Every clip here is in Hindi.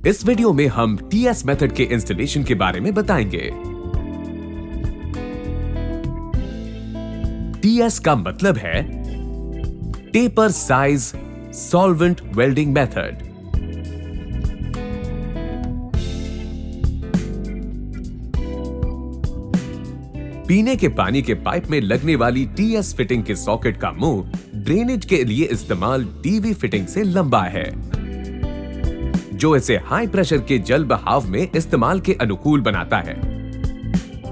इस वीडियो में हम टीएस मेथड के इंस्टॉलेशन के बारे में बताएंगे। टीएस का मतलब है taper size solvent welding method. पीने के पानी के पाइप में लगने वाली टीएस फिटिंग के सॉकेट का मुंह ड्रेनेज के लिए इस्तेमाल डीवी फिटिंग से लंबा है, जो इसे हाई प्रेशर के जल बहाव में इस्तेमाल के अनुकूल बनाता है।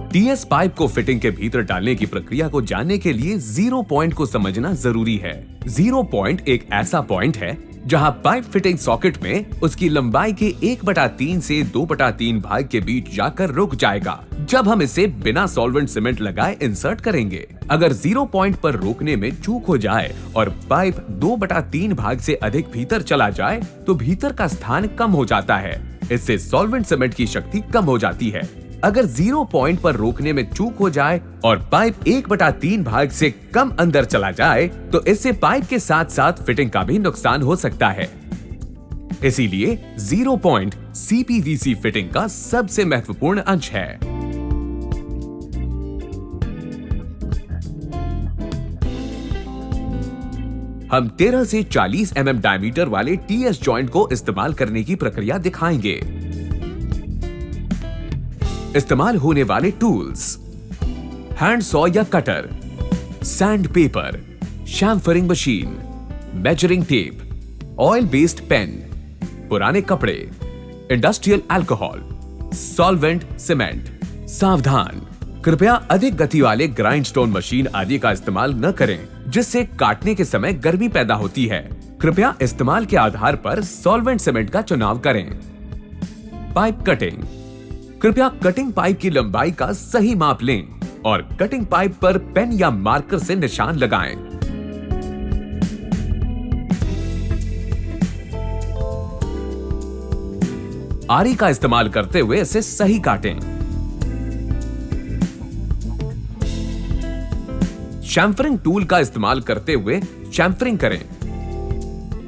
टीएस पाइप को फिटिंग के भीतर डालने की प्रक्रिया को जानने के लिए जीरो पॉइंट को समझना जरूरी है। जीरो पॉइंट एक ऐसा पॉइंट है जहां पाइप फिटिंग सॉकेट में उसकी लंबाई के 1/3 से 2/3 भाग के बीच जाकर रुक जाएगा जब हम इसे बिना सॉल्वेंट सीमेंट लगाए इंसर्ट करेंगे। अगर जीरो पॉइंट पर रोकने में चूक हो जाए और पाइप 2/3 भाग से अधिक भीतर चला जाए तो भीतर का स्थान कम हो जाता है। इससे सॉल्वेंट सीमेंट की शक्ति कम हो जाती है। अगर जीरो पॉइंट पर रोकने में चूक हो जाए और पाइप 1/3 भाग से कम अंदर चला जाए तो इससे पाइप के साथ साथ फिटिंग का भी नुकसान हो सकता है। इसीलिए जीरो पॉइंट सीपीवीसी फिटिंग का सबसे महत्वपूर्ण अंश है। हम 13 से 40 mm डायमीटर वाले टीएस जॉइंट को इस्तेमाल करने की प्रक्रिया दिखाएंगे। इस्तेमाल होने वाले टूल्स: हैंड सॉ या cutter, sandpaper, chamfering machine, measuring tape, oil based pen, पुराने कपड़े, इंडस्ट्रियल अल्कोहल, सॉल्वेंट सीमेंट। सावधान, कृपया अधिक गति वाले ग्राइंडस्टोन मशीन आदि का इस्तेमाल न करें जिससे काटने के समय गर्मी पैदा होती है। कृपया इस्तेमाल के आधार पर सॉल्वेंट सीमेंट का चुनाव करें। पाइप कटिंग: कृपया कटिंग पाइप की लंबाई का सही माप लें और कटिंग पाइप पर पेन या मार्कर से निशान लगाएं। आरी का इस्तेमाल करते हुए इसे सही काटें। शैम्फरिंग टूल का इस्तेमाल करते हुए शैम्फरिंग करें।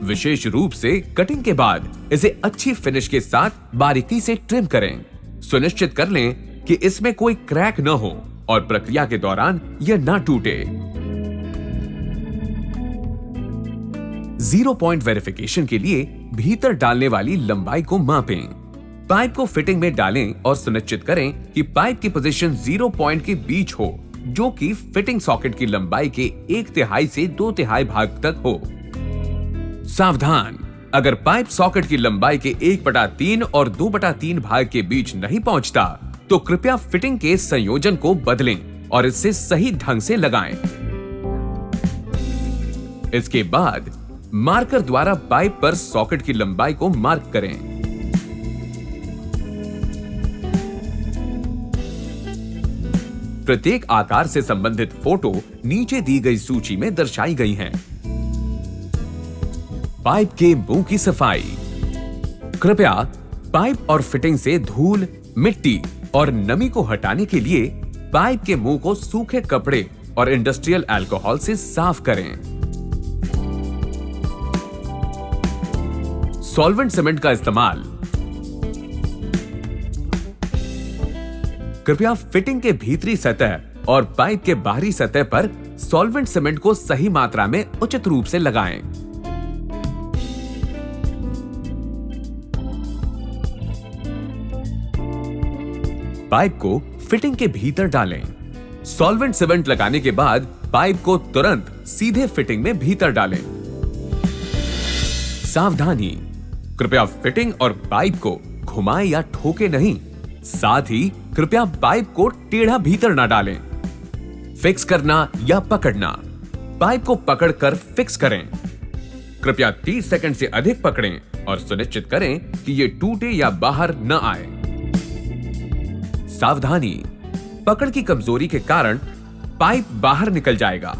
विशेष रूप से कटिंग के बाद इसे अच्छी फिनिश के साथ बारीकी से ट्रिम करें। सुनिश्चित कर लें कि इसमें कोई क्रैक न हो और प्रक्रिया के दौरान यह न टूटे। जीरो पॉइंट वेरिफिकेशन के लिए भीतर डालने वाली लंबाई को मापें। पाइप को फिटिंग में डालें और सुनिश्चित करें कि पाइप की पोजीशन जीरो पॉइंट के बीच हो, जो कि फिटिंग सॉकेट की लंबाई के 1/3 से 2/3 भाग तक हो। सावधान, अगर पाइप सॉकेट की लंबाई के 1/3 और 2/3 भाग के बीच नहीं पहुंचता तो कृपया फिटिंग के संयोजन को बदलें और इसे सही ढंग से लगाएं। इसके बाद मार्कर द्वारा पाइप पर सॉकेट की लंबाई को मार्क करें। प्रत्येक आकार से संबंधित फोटो नीचे दी गई सूची में दर्शाई गई हैं। पाइप के मुंह की सफाई: कृपया पाइप और फिटिंग से धूल, मिट्टी और नमी को हटाने के लिए पाइप के मुंह को सूखे कपड़े और इंडस्ट्रियल अल्कोहल से साफ करें। सॉल्वेंट सीमेंट का इस्तेमाल: कृपया फिटिंग के भीतरी सतह और पाइप के बाहरी सतह पर सॉल्वेंट सीमेंट को सही मात्रा में उचित रूप से लगाएं। पाइप को फिटिंग के भीतर डालें। सॉल्वेंट सीमेंट लगाने के बाद पाइप को तुरंत सीधे फिटिंग में भीतर डालें। सावधानी, कृपया फिटिंग और पाइप को घुमाएं या ठोके नहीं। साथ ही कृपया पाइप को टेढ़ा भीतर ना डालें। फिक्स करना या पकड़ना: पाइप को पकड़कर फिक्स करें। कृपया 30 सेकंड से अधिक पकड़ें और सुनिश्चित करें कि ये टूटे या बाहर न आए। सावधानी, पकड़ की कमजोरी के कारण पाइप बाहर निकल जाएगा।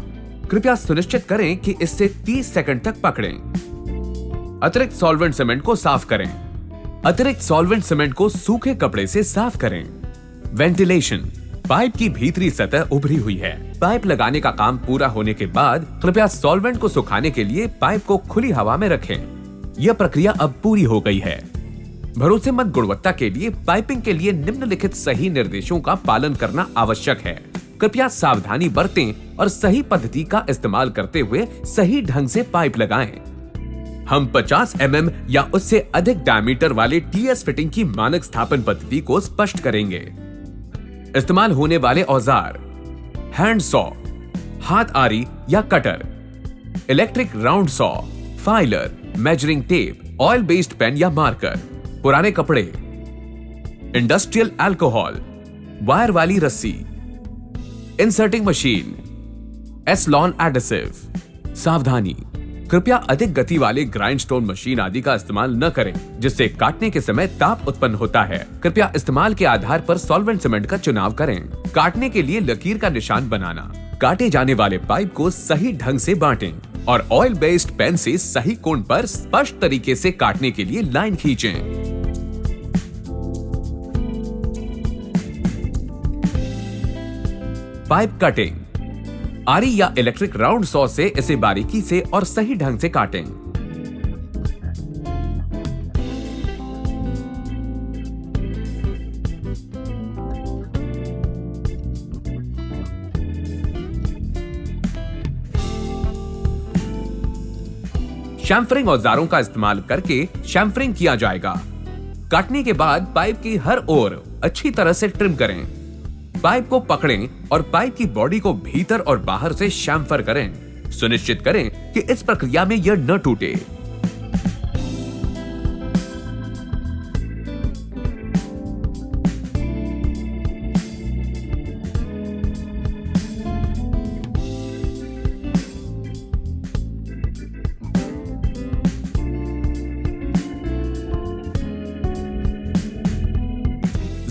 कृपया सुनिश्चित करें कि इससे 30 सेकंड तक पकड़ें। अतिरिक्त सॉल्वेंट सीमेंट को साफ करें। अतिरिक्त सॉल्वेंट सीमेंट को सूखे कपड़े से साफ करें। वेंटिलेशन: पाइप की भीतरी सतह उभरी हुई है। पाइप लगाने का काम पूरा होने के बाद कृपया सॉल्वेंट को सुखाने के लिए पाइप को खुली हवा में रखें। यह प्रक्रिया अब पूरी हो गई है। भरोसेमंद गुणवत्ता के लिए पाइपिंग के लिए निम्नलिखित सही निर्देशों का पालन करना आवश्यक है। कृपया सावधानी बरतें और सही पद्धति का इस्तेमाल करते हुए सही ढंग से पाइप लगाएं। हम 50 mm या उससे अधिक डायमीटर वाले टीएस फिटिंग की मानक स्थापन पद्धति को स्पष्ट करेंगे। इस्तेमाल होने वाले औजार: हैंड सॉ, हाथ आरी या cutter, electric round saw, filer, measuring tape, oil based pen या मार्कर, पुराने कपड़े, इंडस्ट्रियल अल्कोहल, वायर वाली रस्सी, इंसर्टिंग मशीन, एस्लॉन एडेसिव। सावधानी: कृपया अधिक गति वाले ग्राइंडस्टोन मशीन आदि का इस्तेमाल न करें, जिससे काटने के समय ताप उत्पन्न होता है। कृपया इस्तेमाल के आधार पर सॉल्वेंट सीमेंट का चुनाव करें। काटने के लिए लकीर का निशान बनाना, काटे जाने वाले पाइप को सही ढंग से बांटें और ऑयल बेस्ड पेन से सही कोण पर स्पष्ट तरीके से काटने के लिए लाइन खींचें। पाइप कटिंग: आरी या इलेक्ट्रिक राउंड सॉ से इसे बारीकी से और सही ढंग से काटें। शैम्फरिंग औजारों का इस्तेमाल करके शैम्फरिंग किया जाएगा। काटने के बाद पाइप की हर ओर अच्छी तरह से ट्रिम करें। पाइप को पकड़ें और पाइप की बॉडी को भीतर और बाहर से शैम्फर करें। सुनिश्चित करें कि इस प्रक्रिया में यह न टूटे।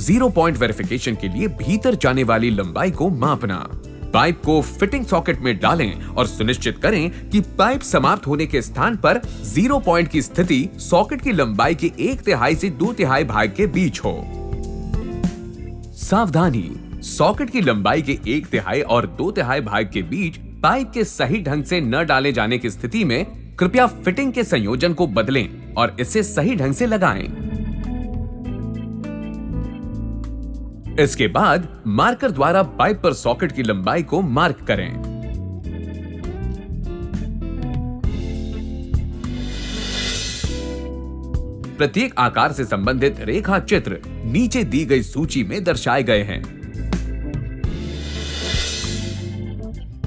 जीरो पॉइंट वेरिफिकेशन के लिए भीतर जाने वाली लंबाई को मापना। पाइप को फिटिंग सॉकेट में डालें और सुनिश्चित करें कि पाइप समाप्त होने के स्थान पर जीरो पॉइंट की स्थिति सॉकेट की लंबाई के 1/3 से 2/3 भाग के बीच हो। सावधानी: सॉकेट की लंबाई के 1/3 और 2/3 भाग के बीच पाइप के सही ढंग से न डाले जाने की स्थिति में कृपया फिटिंग के संयोजन को बदलें और इसे सही ढंग से लगाएं। इसके बाद मार्कर द्वारा पाइप पर सॉकेट की लंबाई को मार्क करें। प्रत्येक आकार से संबंधित रेखा चित्र नीचे दी गई सूची में दर्शाए गए हैं।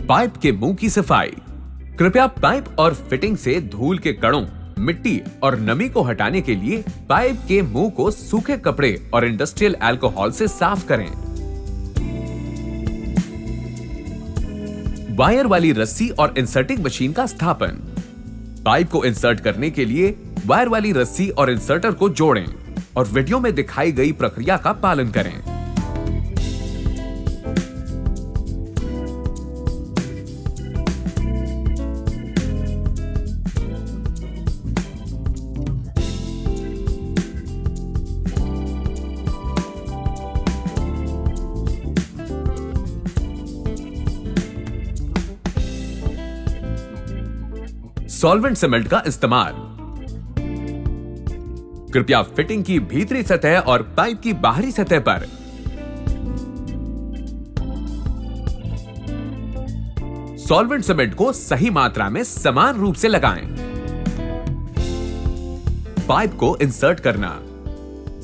पाइप के मुंह की सफाई: कृपया पाइप और फिटिंग से धूल के कणों, मिट्टी और नमी को हटाने के लिए पाइप के मुंह को सूखे कपड़े और इंडस्ट्रियल अल्कोहल से साफ करें। वायर वाली रस्सी और इंसर्टिंग मशीन का स्थापन: पाइप को इंसर्ट करने के लिए वायर वाली रस्सी और इंसर्टर को जोड़ें और वीडियो में दिखाई गई प्रक्रिया का पालन करें। सॉल्वेंट सीमेंट का इस्तेमाल: कृपया फिटिंग की भीतरी सतह और पाइप की बाहरी सतह पर सॉल्वेंट सीमेंट को सही मात्रा में समान रूप से लगाएं। पाइप को इंसर्ट करना: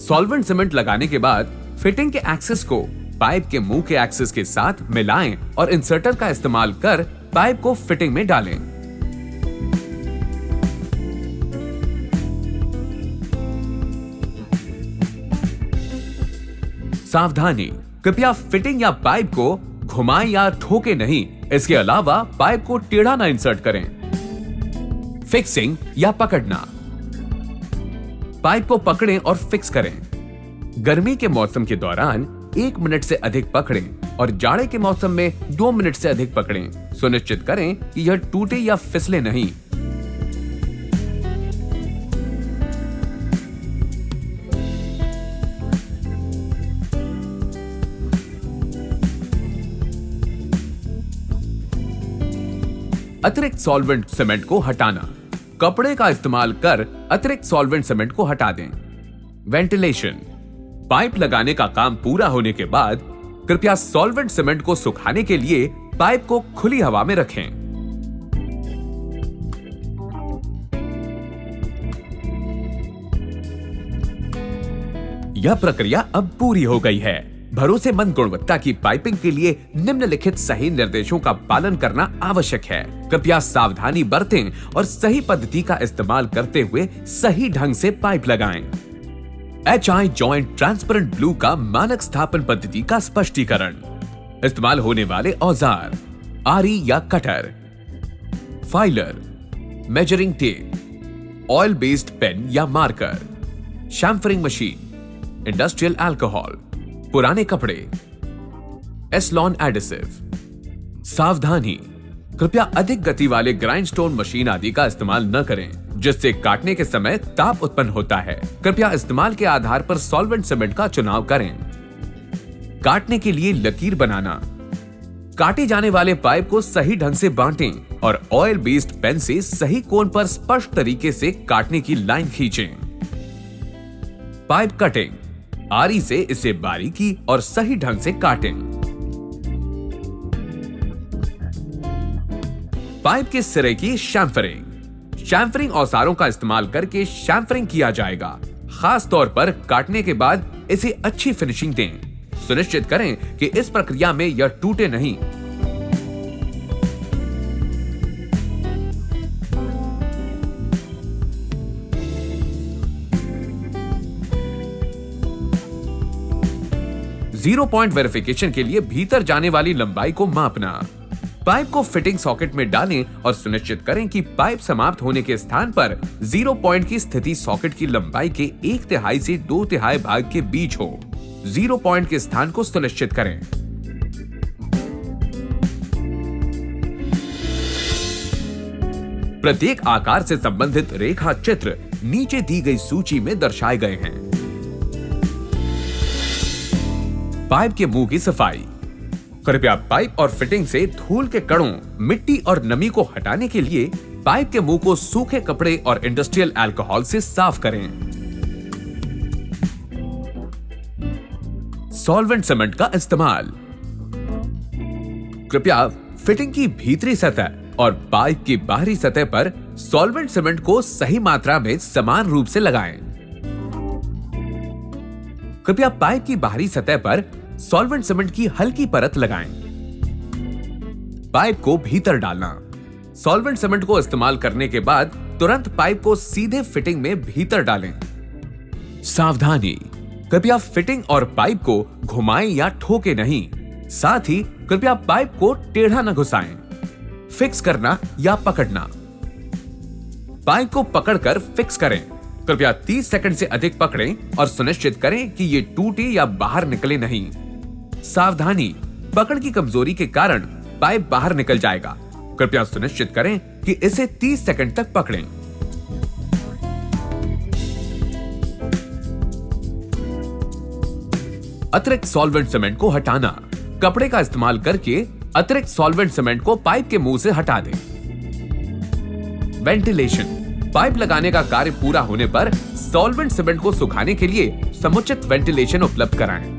सॉल्वेंट सीमेंट लगाने के बाद फिटिंग के एक्सेस को पाइप के मुंह के एक्सेस के साथ मिलाएं और इंसर्टर का इस्तेमाल कर पाइप को फिटिंग में डालें। सावधानी: कृपया फिटिंग या पाइप को घुमाएं या ठोके नहीं। इसके अलावा पाइप को टेढ़ा ना इंसर्ट करें। फिक्सिंग या पकड़ना: पाइप को पकड़ें और फिक्स करें। गर्मी के मौसम के दौरान 1 मिनट से अधिक पकड़ें और जाड़े के मौसम में 2 मिनट से अधिक पकड़ें। सुनिश्चित करें कि यह टूटे या फिसले नहीं। अतिरिक्त सॉल्वेंट सीमेंट को हटाना: कपड़े का इस्तेमाल कर अतिरिक्त सॉल्वेंट सीमेंट को हटा दें। वेंटिलेशन। पाइप लगाने का काम पूरा होने के बाद कृपया सॉल्वेंट सीमेंट को सुखाने के लिए पाइप को खुली हवा में रखें। यह प्रक्रिया अब पूरी हो गई है। भरोसेमंद गुणवत्ता की पाइपिंग के लिए निम्नलिखित सही निर्देशों का पालन करना आवश्यक है। कृपया सावधानी बरतें और सही पद्धति का इस्तेमाल करते हुए सही ढंग से पाइप लगाएं। HI जॉइंट ट्रांसपेरेंट ब्लू का मानक स्थापन पद्धति का स्पष्टीकरण। इस्तेमाल होने वाले औजार: आरी या cutter, filer, measuring tape, oil based pen या marker, chamfering machine, industrial alcohol, पुराने कपड़े, एस्लॉन एडिसिव। सावधानी: कृपया अधिक गति वाले ग्राइंडस्टोन मशीन आदि का इस्तेमाल न करें, जिससे काटने के समय ताप उत्पन्न होता है। कृपया इस्तेमाल के आधार पर सॉल्वेंट सीमेंट का चुनाव करें। काटने के लिए लकीर बनाना: काटे जाने वाले पाइप को सही ढंग से बांटें और ऑयल बेस्ड पेन से सही कोण पर स्पष्ट तरीके से काटने की लाइन खींचें। पाइप कटिंग: आरी से इसे बारीकी और सही ढंग से काटें। पाइप के सिरे की शैम्फरिंग: शैम्फरिंग औजारों का इस्तेमाल करके शैम्फरिंग किया जाएगा। खास तौर पर काटने के बाद इसे अच्छी फिनिशिंग दें। सुनिश्चित करें कि इस प्रक्रिया में यह टूटे नहीं। जीरो पॉइंट वेरिफिकेशन के लिए भीतर जाने वाली लंबाई को मापना। पाइप को फिटिंग सॉकेट में डालें और सुनिश्चित करें कि पाइप समाप्त होने के स्थान पर जीरो पॉइंट की स्थिति सॉकेट की लंबाई के 1/3 से 2/3 भाग के बीच हो। जीरो पॉइंट के स्थान को सुनिश्चित करें। प्रत्येक आकार से संबंधित रेखा चित्र नीचे दी गई सूची में दर्शाए गए हैं। पाइप के मुंह की सफाई: कृपया पाइप और फिटिंग से धूल के कणों, मिट्टी और नमी को हटाने के लिए पाइप के मुंह को सूखे कपड़े और इंडस्ट्रियल अल्कोहल से साफ करें। सॉल्वेंट सीमेंट का इस्तेमाल: कृपया फिटिंग की भीतरी सतह और पाइप की बाहरी सतह पर सॉल्वेंट सीमेंट को सही मात्रा में समान रूप से लगाएं। कृपया पाइप की बाहरी सतह पर सॉल्वेंट सीमेंट की हल्की परत लगाएं। पाइप को भीतर डालना: सॉल्वेंट सीमेंट को इस्तेमाल करने के बाद तुरंत पाइप को सीधे फिटिंग में भीतर डालें। सावधानी: कृपया फिटिंग और पाइप को घुमाएं या ठोके नहीं। साथ ही कृपया पाइप को टेढ़ा न घुसाएं। फिक्स करना या पकड़ना: पाइप को पकड़कर फिक्स करें। कृपया 30 सेकंड से अधिक पकड़ें और सुनिश्चित करें कि ये टूटे या बाहर निकले नहीं। सावधानी: पकड़ की कमजोरी के कारण पाइप बाहर निकल जाएगा। कृपया सुनिश्चित करें कि इसे 30 सेकंड तक पकड़ें। अतिरिक्त सॉल्वेंट सीमेंट को हटाना: कपड़े का इस्तेमाल करके अतिरिक्त सॉल्वेंट सीमेंट को पाइप के मुंह से हटा दें। वेंटिलेशन: पाइप लगाने का कार्य पूरा होने पर सॉल्वेंट सीमेंट को सुखाने के लिए समुचित वेंटिलेशन उपलब्ध कराएं।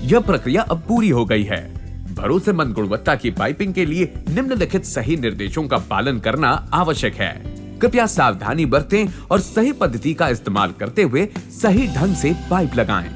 यह प्रक्रिया अब पूरी हो गई है। भरोसेमंद गुणवत्ता की पाइपिंग के लिए निम्नलिखित सही निर्देशों का पालन करना आवश्यक है। कृपया सावधानी बरतें और सही पद्धति का इस्तेमाल करते हुए सही ढंग से पाइप लगाएं।